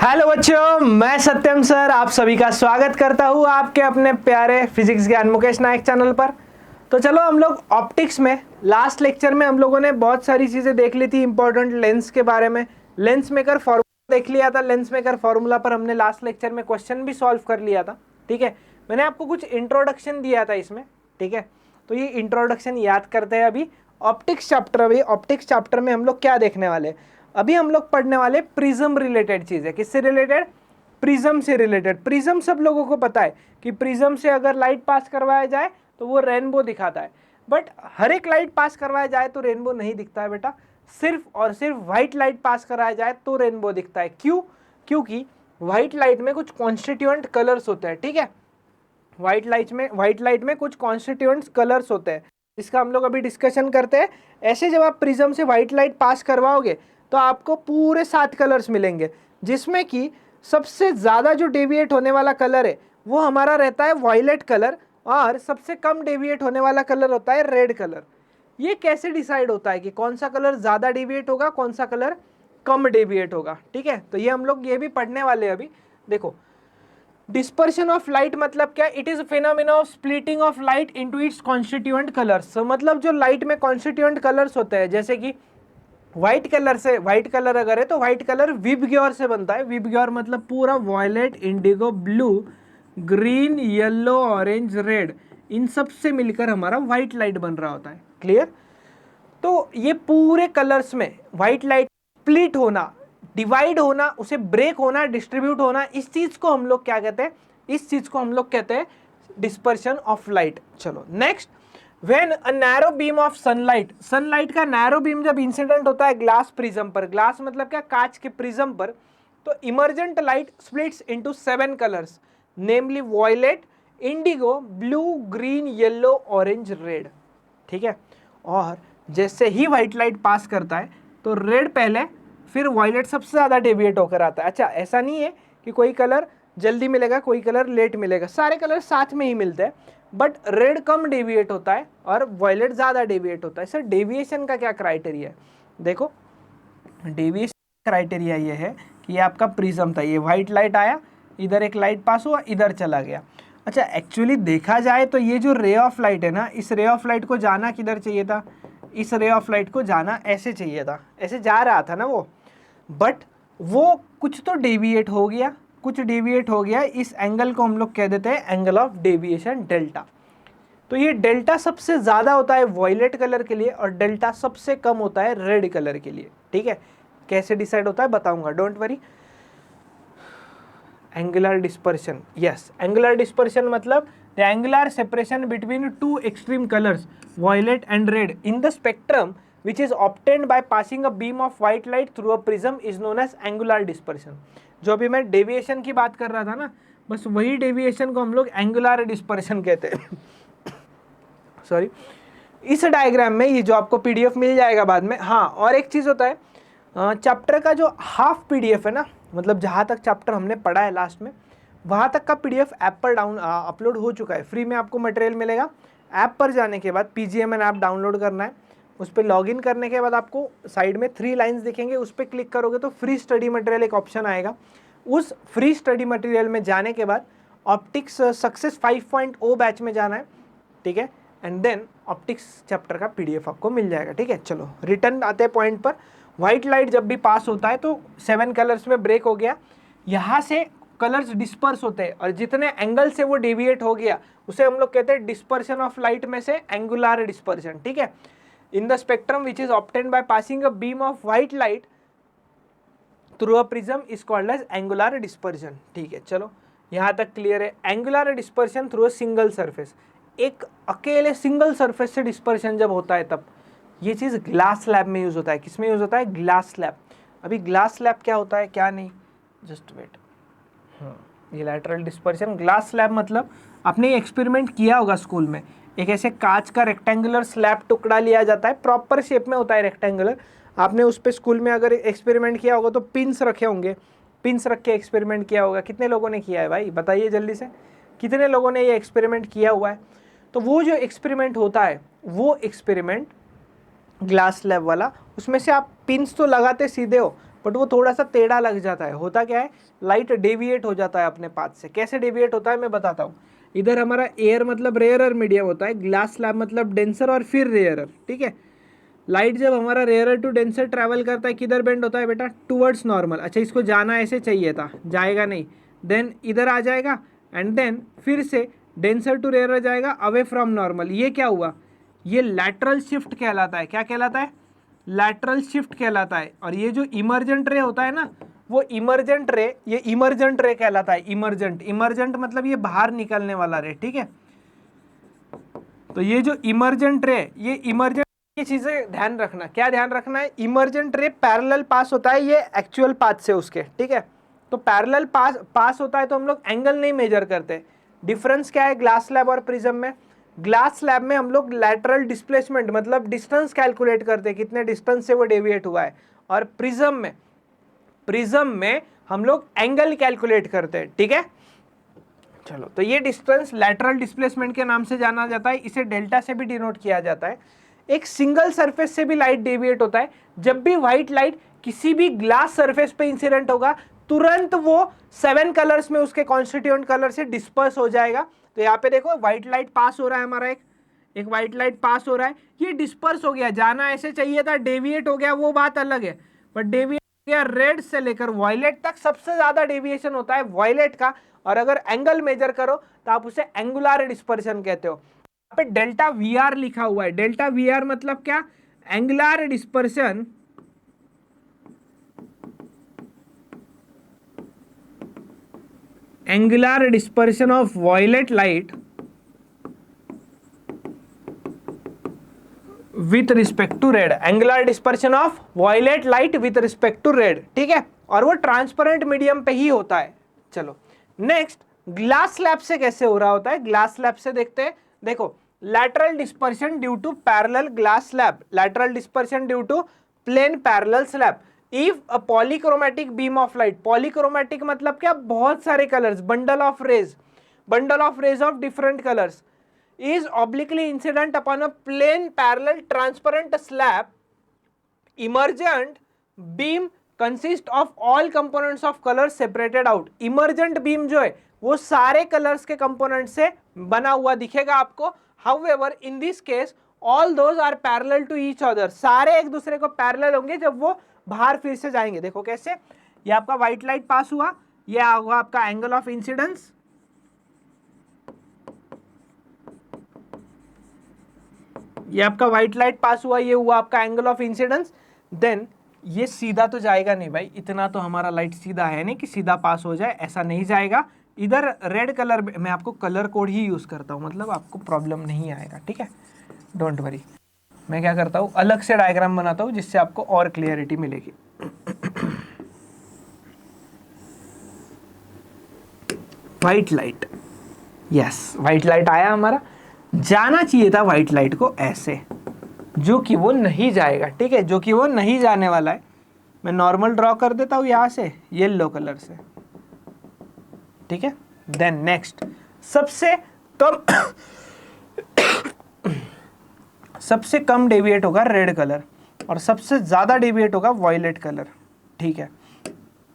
Hello बच्चों, मैं सत्यम sir आप सभी का स्वागत करता हूँ आपके अपने प्यारे फिजिक्स ज्ञान मुकेश नायक चैनल पर। तो चलो हम लोग ऑप्टिक्स में लास्ट लेक्चर में हम लोगों ने बहुत सारी चीज़ें देख ली थी इंपॉर्टेंट लेंस के बारे में। लेंस मेकर फॉर्मूला देख लिया था। लेंस मेकर फॉर्मूला पर हमने लास्ट लेक्चर में क्वेश्चन भी सॉल्व कर लिया था। ठीक है, मैंने आपको कुछ इंट्रोडक्शन दिया था इसमें। ठीक है, तो ये इंट्रोडक्शन याद करते हैं। अभी ऑप्टिक्स चैप्टर, अभी ऑप्टिक्स चैप्टर में हम लोग क्या देखने वाले हैं? अभी हम लोग पढ़ने वाले प्रिज्म रिलेटेड चीज़ है। किससे रिलेटेड? प्रिज्म से रिलेटेड। प्रिज्म सब लोगों को पता है कि प्रिज्म से अगर लाइट पास करवाया जाए तो वो रेनबो दिखाता है, बट हर एक लाइट पास करवाया जाए तो रेनबो नहीं दिखता है बेटा। सिर्फ और सिर्फ व्हाइट लाइट पास कराया जाए तो रेनबो दिखता है। क्यों? क्योंकि व्हाइट लाइट में कुछ कॉन्स्टिट्यूएंट कलर्स होते हैं। ठीक है, व्हाइट लाइट में कुछ कॉन्स्टिट्यूएंट कलर्स होते हैं, इसका हम लोग अभी डिस्कशन करते हैं। ऐसे जब आप प्रिज्म से व्हाइट लाइट पास करवाओगे तो आपको पूरे 7 कलर्स मिलेंगे, जिसमें कि सबसे ज़्यादा जो डेविएट होने वाला कलर है वो हमारा रहता है वायलेट कलर, और सबसे कम डेविएट होने वाला कलर होता है रेड कलर। ये कैसे डिसाइड होता है कि कौन सा कलर ज़्यादा डेविएट होगा, कौन सा कलर कम डेविएट होगा? ठीक है, तो ये हम लोग ये भी पढ़ने वाले हैं अभी। देखो, डिस्पर्शन ऑफ लाइट मतलब क्या? It is phenomena of splitting of light into its constituent colours. मतलब जो लाइट में कॉन्स्टिट्यूएंट कलर्स होते हैं, जैसे कि व्हाइट कलर से, व्हाइट कलर अगर है तो व्हाइट कलर विबग्योर से बनता है। विबग्योर मतलब पूरा violet, indigo, blue, green, yellow, orange, red, इन सब से मिलकर हमारा व्हाइट लाइट बन रहा होता है। क्लियर? तो ये पूरे कलर्स में व्हाइट लाइट स्प्लिट होना, डिवाइड होना, उसे ब्रेक होना, डिस्ट्रीब्यूट होना, इस चीज को हम लोग क्या कहते हैं? इस चीज को हम लोग कहते हैं डिस्पर्शन ऑफ लाइट। चलो next, when a narrow beam of sunlight, sunlight का नैरो बीम जब इंसिडेंट होता है ग्लास प्रिज्म पर, ग्लास मतलब क्या? कांच के प्रिज्म पर, तो emergent light splits into 7 colours, namely violet, indigo, blue, green, yellow, orange, red. ठीक है, और जैसे ही व्हाइट लाइट पास करता है तो रेड पहले, फिर वॉयलेट सबसे ज़्यादा डेविएट होकर आता है। अच्छा, ऐसा नहीं है कि कोई कलर जल्दी मिलेगा, कोई कलर लेट मिलेगा, सारे कलर साथ में ही मिलते हैं, बट रेड कम डेविएट होता है और वॉयलेट ज़्यादा डेविएट होता है। सर डेविएशन का क्या क्राइटेरिया है? देखो, डेविएशन क्राइटेरिया ये है कि ये आपका प्रिज्म था, ये व्हाइट लाइट आया, इधर एक लाइट पास हुआ, इधर चला गया। अच्छा, एक्चुअली देखा जाए तो ये जो रे ऑफ लाइट है ना, इस रे ऑफ लाइट को जाना किधर चाहिए था? इस रे ऑफ लाइट को जाना ऐसे चाहिए था, ऐसे जा रहा था ना वो, बट वो कुछ तो डेविएट हो गया, कुछ डेविएट हो गया। इस एंगल को हम लोग कह देते हैं एंगल ऑफ डेविएशन, डेल्टा। तो ये डेल्टा सबसे ज़्यादा होता है वॉयलेट कलर के लिए और डेल्टा सबसे कम होता है रेड कलर के लिए। ठीक है, कैसे डिसाइड होता है बताऊंगा, don't worry. Angular dispersion, yes, angular dispersion मतलब the angular separation between two extreme colours violet and red in the spectrum which is obtained by passing a beam of white light through a prism is known as angular dispersion। जो अभी मैं deviation की बात कर रहा था ना, बस वही डेविएशन को हम लोग एंगुलर डिस्पर्शन कहते हैं। सॉरी, इस डायग्राम में ये जो आपको पीडीएफ मिल जाएगा बाद में। हाँ, और एक चीज़ होता है, चैप्टर का जो हाफ पीडीएफ है ना, मतलब जहाँ तक चैप्टर हमने पढ़ा है लास्ट में, वहाँ तक का पीडीएफ ऐप पर अपलोड हो चुका है। फ्री में आपको मटेरियल मिलेगा। ऐप पर जाने के बाद PGMN ऐप डाउनलोड करना है, उस पर लॉगिन करने के बाद आपको साइड में 3 लाइंस दिखेंगे, उस पर क्लिक करोगे तो फ्री स्टडी मटेरियल एक ऑप्शन आएगा। उस फ्री स्टडी मटेरियल में जाने के बाद ऑप्टिक्स सक्सेस 5.0 बैच में जाना है। ठीक है, एंड देन ऑप्टिक्स चैप्टर का PDF आपको मिल जाएगा। ठीक है, चलो रिटर्न आते हैं पॉइंट पर। व्हाइट लाइट जब भी पास होता है तो 7 कलर्स में ब्रेक हो गया, यहाँ से कलर्स डिस्पर्स होते हैं और जितने एंगल से वो डेविएट हो गया उसे हम लोग कहते हैं डिस्पर्शन ऑफ लाइट में से एंगुलर डिस्पर्शन। ठीक है, in the spectrum which is obtained by passing a beam of white light through a prism is called as angular dispersion. ठीक है, चलो यहाँ तक क्लियर है। Angular dispersion through a single surface, एक अकेले सिंगल सरफेस से डिस्पर्शन जब होता है तब ये चीज़ ग्लास स्लैब में यूज़ होता है। किस में यूज़ होता है? Glass slab. अभी ग्लास स्लैब क्या होता है क्या नहीं, जस्ट वेट। ये लैटरल डिस्पर्शन, ग्लास स्लैब मतलब आपने एक्सपेरिमेंट किया होगा स्कूल में, एक ऐसे कांच का रेक्टेंगुलर स्लैब टुकड़ा लिया जाता है, प्रॉपर शेप में होता है रेक्टेंगुलर। आपने उस पे स्कूल में अगर एक्सपेरिमेंट किया होगा तो पिंस रखे होंगे, पिंस रख के एक्सपेरिमेंट किया होगा। कितने लोगों ने किया है भाई, बताइए जल्दी से, कितने लोगों ने ये एक्सपेरिमेंट किया हुआ है? तो वो जो एक्सपेरिमेंट होता है वो एक्सपेरिमेंट ग्लास स्लैब वाला, उसमें से आप पिंस तो लगाते सीधे हो, बट वो थोड़ा सा टेढ़ा लग जाता है। होता क्या है, लाइट डेविएट हो जाता है अपने पाथ से। कैसे डेविएट होता है मैं बताता हूँ। इधर हमारा एयर मतलब रेयरर मीडियम होता है, ग्लास स्लैब मतलब डेंसर और फिर रेयरर, ठीक है। लाइट जब हमारा रेयरर टू डेंसर ट्रैवल करता है किधर बेंड होता है बेटा, टुवर्ड्स नॉर्मल। अच्छा इसको जाना ऐसे चाहिए था, जाएगा नहीं, देन इधर आ जाएगा एंड देन फिर से डेंसर टू रेयरर जाएगा अवे फ्रॉम नॉर्मल। ये क्या हुआ, ये लैटरल शिफ्ट कहलाता है। क्या कहलाता है, लैटरल शिफ्ट कहलाता है। और ये जो इमर्जेंट रे होता है ना, वो इमर्जेंट रे, ये इमर्जेंट रे कहलाता है। इमर्जेंट, इमर्जेंट मतलब ये बाहर निकलने वाला रे, ठीक है। तो ये जो इमर्जेंट रे, ये इमर्जेंट, ये चीजें ध्यान रखना। क्या ध्यान रखना है, इमर्जेंट रे पैरेलल पास होता है ये एक्चुअल पाथ से उसके, ठीक है। तो पैरेलल पास होता है तो हम लोग एंगल नहीं मेजर करते। डिफरेंस क्या है ग्लास स्लैब और प्रिज्म में, ग्लास स्लैब में हम लोग लैटरल डिस्प्लेसमेंट मतलब डिस्टेंस कैलकुलेट करते हैं, कितने डिस्टेंस से वो डेविएट हुआ है। और प्रिज्म में हम लोग एंगल कैलकुलेट करते हैं, ठीक है। चलो, तो ये डिस्टेंस लैटरल डिस्प्लेसमेंट के नाम से जाना जाता है। इसे डेल्टा से भी डिनोट किया जाता है। एक सिंगल सरफेस से भी लाइट डेविएट होता है। जब भी व्हाइट लाइट किसी भी ग्लास सरफेस पे इंसिडेंट होगा, तुरंत वो 7 कलर्स में उसके कॉन्स्टिट्यूएंट कलर से डिस्पर्स हो जाएगा। तो यहाँ पे देखो व्हाइट लाइट पास हो रहा है हमारा, एक व्हाइट लाइट पास हो रहा है, ये डिस्पर्स हो गया, जाना ऐसे चाहिए था, डेविएट हो गया, वो बात अलग है। बट डेविएट हो गया, रेड से लेकर वॉयलेट तक सबसे ज्यादा डेविएशन होता है वॉयलेट का। और अगर एंगल मेजर करो तो आप उसे एंगुलर डिस्पर्शन कहते हो। यहाँ पे डेल्टा वी आर लिखा हुआ है। डेल्टा वी आर मतलब क्या, angular dispersion angular dispersion of violet light with respect to red, angular dispersion of violet light with respect to red, ठीक है। और वो ट्रांसपेरेंट मीडियम पे ही होता है। चलो नेक्स्ट, ग्लास स्लैब से कैसे हो रहा होता है, ग्लास स्लैब से देखते हैं। देखो, lateral dispersion due to parallel glass slab, lateral dispersion due to plane parallel slab. If a polychromatic beam of light, polychromatic मतलब क्या, बहुत सारे colours, bundle of rays of different colours is obliquely incident upon a plane parallel transparent slab, emergent beam consist of all components of colors separated out। emergent beam जो है वो सारे colours के component से बना हुआ दिखेगा आपको। however in this case all those are parallel to each other, सारे एक दूसरे को पैरेलल होंगे जब वो बाहर फिर से जाएंगे। देखो कैसे, ये आपका व्हाइट लाइट पास हुआ, ये हुआ आपका एंगल ऑफ इंसिडेंस, ये आपका व्हाइट लाइट पास हुआ, ये हुआ आपका एंगल ऑफ इंसिडेंस। देन ये सीधा तो जाएगा नहीं भाई, इतना तो हमारा लाइट सीधा है नहीं कि सीधा पास हो जाए, ऐसा नहीं जाएगा। इधर रेड कलर, मैं आपको कलर कोड ही यूज करता हूँ, मतलब आपको प्रॉब्लम नहीं आएगा, ठीक है, डोंट वरी। मैं क्या करता हूँ, अलग से डायग्राम बनाता हूँ जिससे आपको और क्लियरिटी मिलेगी। White light, yes white light आया हमारा, जाना चाहिए था व्हाइट लाइट को ऐसे, जो कि वो नहीं जाएगा, ठीक है, जो कि वो नहीं जाने वाला है। मैं नॉर्मल ड्रॉ कर देता हूँ यहाँ से येलो कलर से, ठीक है। देन नेक्स्ट, सबसे कम डेविएट होगा रेड कलर और सबसे ज्यादा डेविएट होगा वॉयलेट कलर, ठीक है।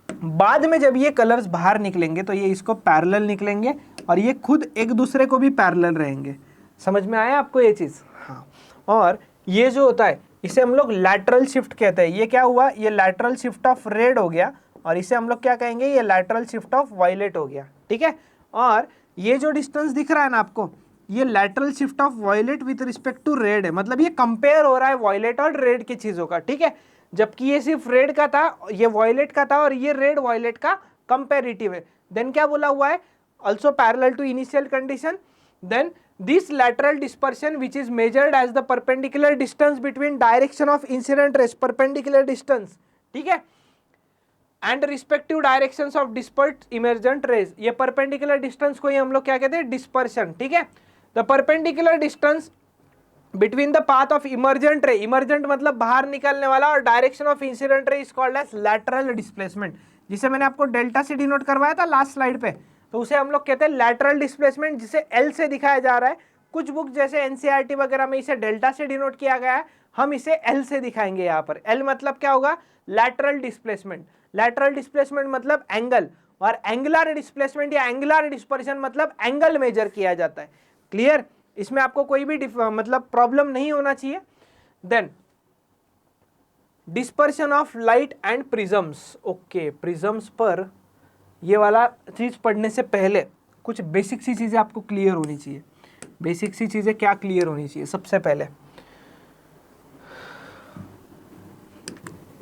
बाद में जब ये कलर्स बाहर निकलेंगे तो ये इसको पैरेलल निकलेंगे और ये खुद एक दूसरे को भी पैरेलल रहेंगे। समझ में आया आपको ये चीज, हाँ। और ये जो होता है इसे हम लोग लैटरल शिफ्ट कहते हैं। ये क्या हुआ, ये लैटरल शिफ्ट ऑफ रेड हो गया और इसे हम लोग क्या कहेंगे, ये लैटरल शिफ्ट ऑफ वॉयलेट हो गया, ठीक है। और ये जो डिस्टेंस दिख रहा है ना आपको, ये lateral shift of violet with respect to red है, मतलब ये कंपेयर हो रहा है वॉयलेट और रेड की चीजों का, ठीक है। जबकि ये सिर्फ रेड का था, ये वॉयलेट का था, और ये रेड वॉयलेट का कंपेरेटिव है। देन क्या बोला हुआ है, also parallel to initial condition. Then this lateral dispersion which is measured as the perpendicular distance between direction of incident rays, perpendicular distance, ठीक है, and respective directions of dispersed emergent rays। ये perpendicular distance को ही हम लोग क्या कहते हैं, dispersion, ठीक है। the perpendicular distance between the path of emergent ray, emergent मतलब बाहर निकलने वाला, और direction of incident ray is called as lateral displacement, जिसे मैंने आपको डेल्टा से डिनोट करवाया था लास्ट स्लाइड पे। तो उसे हम लोग कहते हैं लैटरल डिस्प्लेसमेंट, जिसे एल से दिखाया जा रहा है। कुछ बुक जैसे एनसीईआरटी वगैरह में इसे डेल्टा से डिनोट किया गया है, हम इसे L से दिखाएंगे यहाँ पर। L मतलब क्या होगा, लैटरल डिस्प्लेसमेंट। लैटरल डिस्प्लेसमेंट मतलब एंगल, और एंगुलर डिस्प्लेसमेंट या एंगुलर डिस्पर्शन मतलब एंगल मेजर किया जाता है। क्लियर, इसमें आपको कोई भी मतलब प्रॉब्लम नहीं होना चाहिए। Then dispersion of light and prisms. Okay, prisms पर ये वाला चीज पढ़ने से पहले कुछ बेसिक सी चीजें आपको क्लियर होनी चाहिए। बेसिक सी चीजें क्या क्लियर होनी चाहिए? सबसे पहले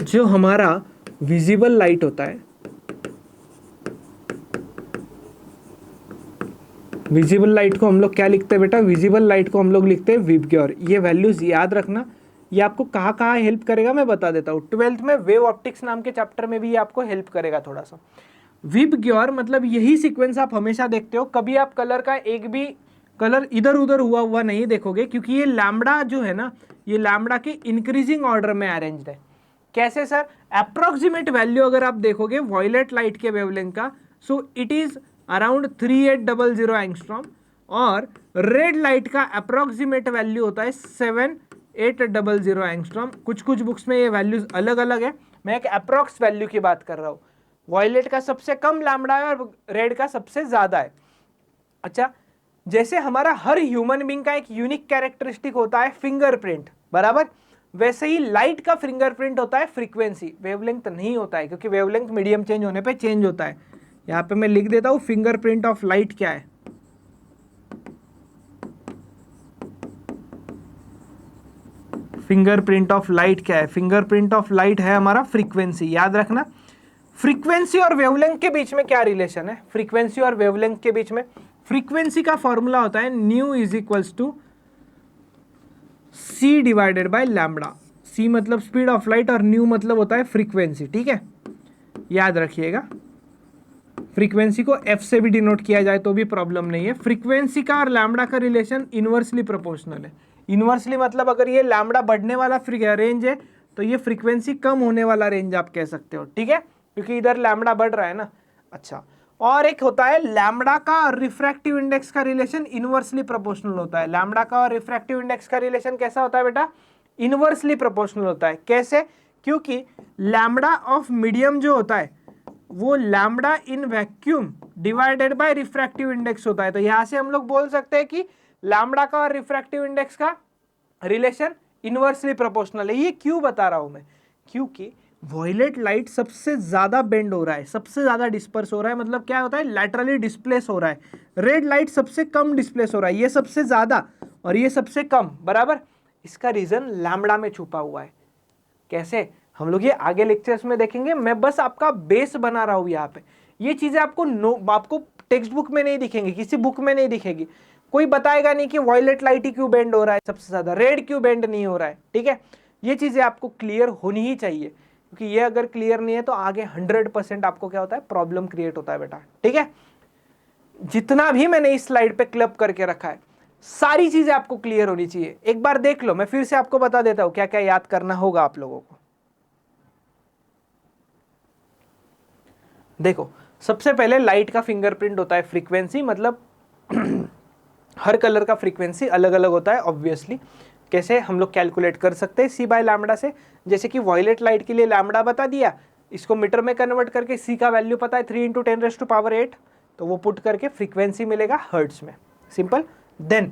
जो हमारा विजिबल लाइट होता है, विजिबल लाइट को हम लोग क्या लिखते हैं बेटा? विजिबल लाइट को हम लोग लिखते हैं विबग्योर। ये वैल्यूज याद रखना, ये आपको कहाँ कहाँ हेल्प करेगा मैं बता देता हूँ। 12th में वेव ऑप्टिक्स नाम के चैप्टर में भी ये आपको हेल्प करेगा थोड़ा सा। विबग्योर मतलब यही सीक्वेंस आप हमेशा देखते हो, कभी आप कलर का एक भी कलर इधर उधर हुआ नहीं देखोगे, क्योंकि ये लैम्बडा जो है ना, ये लैम्बडा के इंक्रीजिंग ऑर्डर में अरेंज्ड है। कैसे सर? अप्रोक्सीमेट वैल्यू अगर आप देखोगे वॉयलेट लाइट के वेवलेंथ का, so it is around 3800 angstrom, और रेड लाइट का अप्रोक्सीमेट वैल्यू होता है 7800 एंगस्ट्रॉम। कुछ कुछ बुक्स में ये वैल्यूज अलग अलग है, मैं एक अप्रोक्स वैल्यू की बात कर रहा हूँ। वॉयलेट का सबसे कम लैम्बडा है और रेड का सबसे ज्यादा है। अच्छा, जैसे हमारा हर ह्यूमन बीइंग का एक यूनिक कैरेक्टरिस्टिक होता है फिंगरप्रिंट, बराबर, वैसे ही लाइट का फिंगरप्रिंट होता है फ्रीक्वेंसी। वेवलेंथ नहीं होता है, क्योंकि वेवलेंथ मीडियम चेंज होने पे चेंज होता है। यहां पे मैं लिख देता हूं फिंगरप्रिंट ऑफ लाइट क्या है। फिंगरप्रिंट ऑफ लाइट क्या है? फिंगरप्रिंट ऑफ लाइट है हमारा फ्रीक्वेंसी। याद रखना, फ्रीक्वेंसी और वेवलेंथ के बीच में क्या रिलेशन है? फ्रीक्वेंसी और वेवलेंथ के बीच में फ्रीक्वेंसी का फॉर्मूला होता है nu is equals to C divided by lambda. C मतलब स्पीड ऑफ लाइट और न्यू मतलब होता है फ्रीक्वेंसी। ठीक है, याद रखिएगा। फ्रीक्वेंसी को एफ से भी डिनोट किया जाए तो भी प्रॉब्लम नहीं है। फ्रीक्वेंसी का और लैम्बडा का रिलेशन इनवर्सली प्रोपोर्शनल है। इनवर्सली मतलब अगर ये लैम्बडा बढ़ने वाला रेंज है तो ये फ्रीक्वेंसी कम होने वाला रेंज आप कह सकते हो। ठीक है, क्योंकि इधर लैम्बडा बढ़ रहा है ना। अच्छा, और एक होता है लैम्बडा का और रिफ्रैक्टिव इंडेक्स का रिलेशन इनवर्सली प्रोपोर्शनल होता है। लैम्बडा का और रिफ्रैक्टिव इंडेक्स का रिलेशन कैसा होता है बेटा? इनवर्सली प्रोपोर्शनल होता है। कैसे? क्योंकि लैम्बडा ऑफ मीडियम जो होता है वो lambda in vacuum divided by refractive index होता है। तो यहां से हम लोग बोल सकते हैं कि लैम्बडा का और रिफ्रैक्टिव इंडेक्स का रिलेशन इनवर्सली प्रोपोर्शनल है। ये क्यों बता रहा हूं मैं? क्योंकि वॉयलेट लाइट सबसे ज्यादा बेंड हो रहा है, सबसे ज्यादा डिस्पर्स हो रहा है, मतलब क्या होता है? लैटरली डिस्प्लेस हो रहा है। रेड लाइट सबसे कम डिस्प्लेस हो रहा है, ये सबसे ज्यादा और ये सबसे कम, बराबर। इसका रीजन लैम्बडा में छुपा हुआ है। कैसे? हम लोग ये आगे लेक्चर्स में देखेंगे, मैं बस आपका बेस बना रहा हूं यहाँ पे। ये चीजें आपको टेक्स्ट बुक में नहीं दिखेंगी, किसी बुक में नहीं दिखेगी। कोई बताएगा नहीं कि वॉयलेट लाइट ही क्यों बेंड हो रहा है सबसे ज्यादा, रेड क्यों बेंड नहीं हो रहा है। ठीक है, ये चीजें आपको क्लियर होनी ही चाहिए, क्योंकि ये अगर क्लियर नहीं है तो आगे 100% आपको क्या होता है? प्रॉब्लम क्रिएट होता है बेटा। ठीक है, जितना भी मैंने इस स्लाइड पे क्लब करके रखा है सारी चीजें आपको क्लियर होनी चाहिए। एक बार देख लो, मैं फिर से आपको बता देता हूं क्या क्या याद करना होगा आप लोगों को। देखो, सबसे पहले लाइट का फिंगरप्रिंट होता है फ्रीक्वेंसी, मतलब हर कलर का फ्रीक्वेंसी अलग अलग होता है ऑब्वियसली। कैसे हम लोग कैलकुलेट कर सकते हैं? सी बाय लैम्बडा से। जैसे कि वॉयलेट लाइट के लिए लैम्बडा बता दिया, इसको मीटर में कन्वर्ट करके सी का वैल्यू पता है 3 × 10⁸, तो वो पुट करके फ्रीक्वेंसी मिलेगा हर्ट्ज में। सिंपल। देन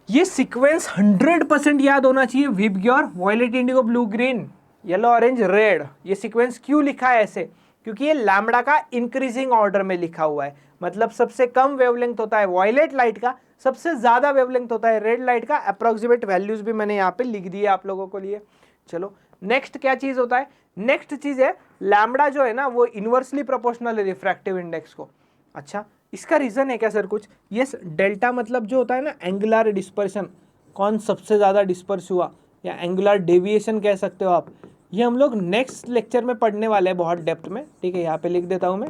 ये सीक्वेंस 100% याद होना चाहिए। VIBGYOR, violet, indigo, blue, green, yellow, orange, red. ये सीक्वेंस क्यों लिखा है ऐसे? क्योंकि ये लैम्बडा का इंक्रीजिंग ऑर्डर में लिखा हुआ है। मतलब सबसे कम वेवलेंथ होता है वॉयलेट लाइट का, सबसे ज्यादा वेवलेंथ होता है रेड लाइट का। अप्रोक्सीमेट वैल्यूज भी मैंने यहाँ पे लिख दिए आप लोगों को लिए। चलो नेक्स्ट क्या चीज होता है? नेक्स्ट चीज है लैम्बडा जो है ना वो इनवर्सली प्रोपोर्शनल है रिफ्रैक्टिव इंडेक्स को। अच्छा, इसका रीजन है क्या सर कुछ? यस, डेल्टा मतलब जो होता है ना एंगुलर डिस्पर्शन, कौन सबसे ज्यादा डिस्पर्स हुआ, या एंगुलर डेविएशन कह सकते हो आप। ये हम लोग नेक्स्ट लेक्चर में पढ़ने वाले हैं बहुत डेप्थ में। ठीक है, यहाँ पे लिख देता हूँ मैं।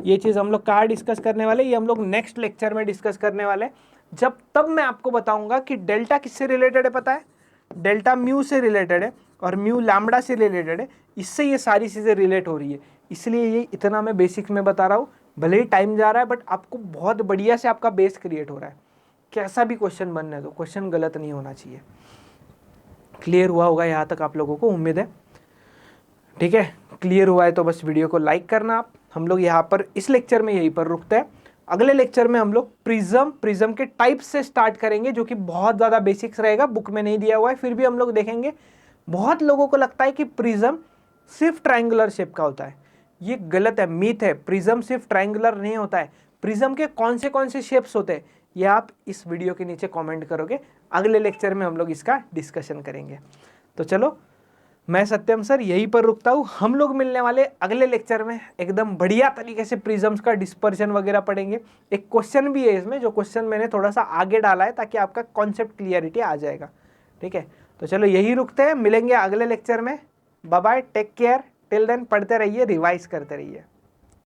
ये चीज़ हम लोग कहाँ डिस्कस करने वाले, ये हम लोग नेक्स्ट लेक्चर में डिस्कस करने वाले हैं। जब तब मैं आपको बताऊंगा कि डेल्टा किससे रिलेटेड है। पता है, डेल्टा म्यू से रिलेटेड है और म्यू लैम्बडा से रिलेटेड है। इससे ये सारी चीज़ें रिलेट हो रही है, इसलिए ये इतना मैं बेसिक्स में बता रहा हूँ। भले ही टाइम जा रहा है बट आपको बहुत बढ़िया से आपका बेस क्रिएट हो रहा है। कैसा भी क्वेश्चन बनने दो, क्वेश्चन गलत नहीं होना चाहिए। क्लियर हुआ होगा यहाँ तक आप लोगों को, उम्मीद है। ठीक है, क्लियर हुआ है तो बस वीडियो को लाइक करना आप। हम लोग यहाँ पर इस लेक्चर में यहीं पर रुकते हैं। अगले लेक्चर में हम लोग प्रिज्म के टाइप से स्टार्ट करेंगे, जो कि बहुत ज़्यादा बेसिक्स रहेगा, बुक में नहीं दिया हुआ है, फिर भी हम लोग देखेंगे। बहुत लोगों को लगता है कि प्रिज्म सिर्फ ट्रायंगुलर शेप का होता है, ये गलत है, मीथ है। प्रिज्म सिर्फ ट्रायंगुलर नहीं होता है। प्रिज्म के कौन से शेप्स होते हैं ये आप इस वीडियो के नीचे कमेंट करोगे। अगले लेक्चर में हम लोग इसका डिस्कशन करेंगे। तो चलो, मैं सत्यम सर यहीं पर रुकता हूँ। हम लोग मिलने वाले अगले लेक्चर में एकदम बढ़िया तरीके से प्रिज्म्स का डिस्पर्शन वगैरह पढ़ेंगे। एक क्वेश्चन भी है इसमें, जो क्वेश्चन मैंने थोड़ा सा आगे डाला है ताकि आपका कॉन्सेप्ट क्लियरिटी आ जाएगा। ठीक है, तो चलो यही रुकते हैं, मिलेंगे अगले लेक्चर में। Bye bye, take care, till then पढ़ते रहिए, रिवाइज करते रहिए।